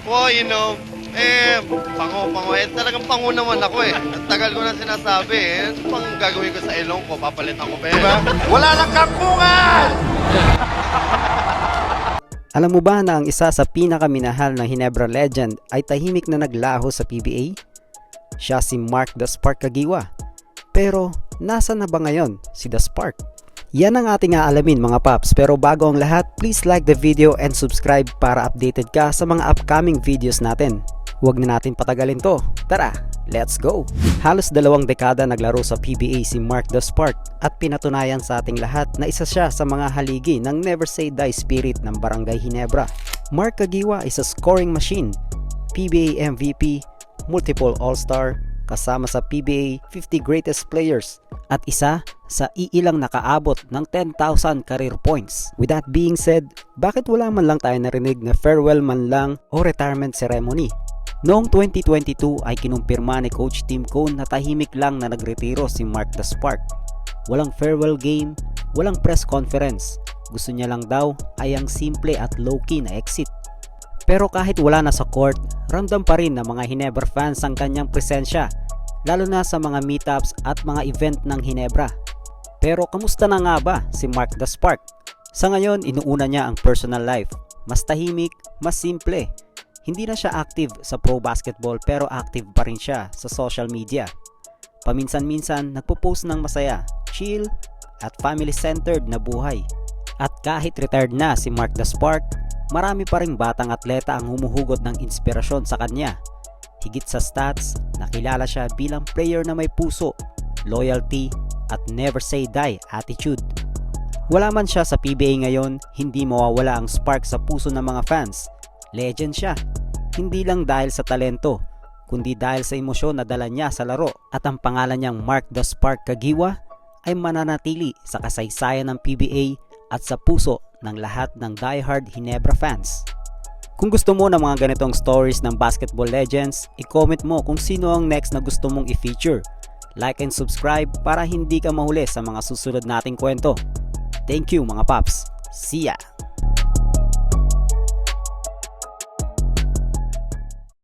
Well, pango. Talagang pango naman ako eh. Ang tagal ko na sinasabi eh. Ano pang gagawin ko sa ilong ko? Papalitan ko ba eh? Diba? Wala nang kampungan! Alam mo ba na ang isa sa pinakaminahal na Hinebra legend ay tahimik na naglaho sa PBA? Siya si Mark The Spark Kagiwa. Pero nasa na ba ngayon si The Spark? Yan ang ating aalamin mga paps, pero bago ang lahat, please like the video and subscribe para updated ka sa mga upcoming videos natin. Huwag na natin patagalin to. Tara, let's go! Halos 2 dekada naglaro sa PBA si Mark The Spark at pinatunayan sa ating lahat na isa siya sa mga haligi ng Never Say Die spirit ng Barangay Hinebra. Mark Kagiwa is a scoring machine, PBA MVP, multiple All-Star, kasama sa PBA 50 Greatest Players at isa sa iilang nakaabot ng 10,000 career points. With that being said, bakit wala man lang tayo narinig na farewell man lang o retirement ceremony? Noong 2022 ay kinumpirma ni Coach Tim Cone na tahimik lang na nagretiro si Mark The Spark. Walang farewell game, walang press conference. Gusto niya lang daw ay ang simple at low-key na exit. Pero kahit wala na sa court, ramdam pa rin ng mga Hinebra fans ang kanyang presensya, lalo na sa mga meetups at mga event ng Hinebra. Pero kamusta na nga ba si Mark The Spark? Sa ngayon, inuuna niya ang personal life. Mas tahimik, mas simple. Hindi na siya active sa pro basketball pero active pa rin siya sa social media. Paminsan-minsan, nagpo-post ng masaya, chill, at family-centered na buhay. At kahit retired na si Mark The Spark, marami pa ring batang atleta ang humuhugot ng inspirasyon sa kanya. Higit sa stats, nakilala siya bilang player na may puso, loyalty, at never say die attitude. Wala man siya sa PBA ngayon, hindi mawawala ang spark sa puso ng mga fans. Legend siya, hindi lang dahil sa talento, kundi dahil sa emosyon na dala niya sa laro, at ang pangalan niyang Mark The Spark Kagiwa ay mananatili sa kasaysayan ng PBA at sa puso ng lahat ng diehard Hinebra fans. Kung gusto mo ng mga ganitong stories ng basketball legends, i-comment mo kung sino ang next na gusto mong i-feature. Like and subscribe para hindi ka mahuli sa mga susunod nating kwento. Thank you mga paps. See ya!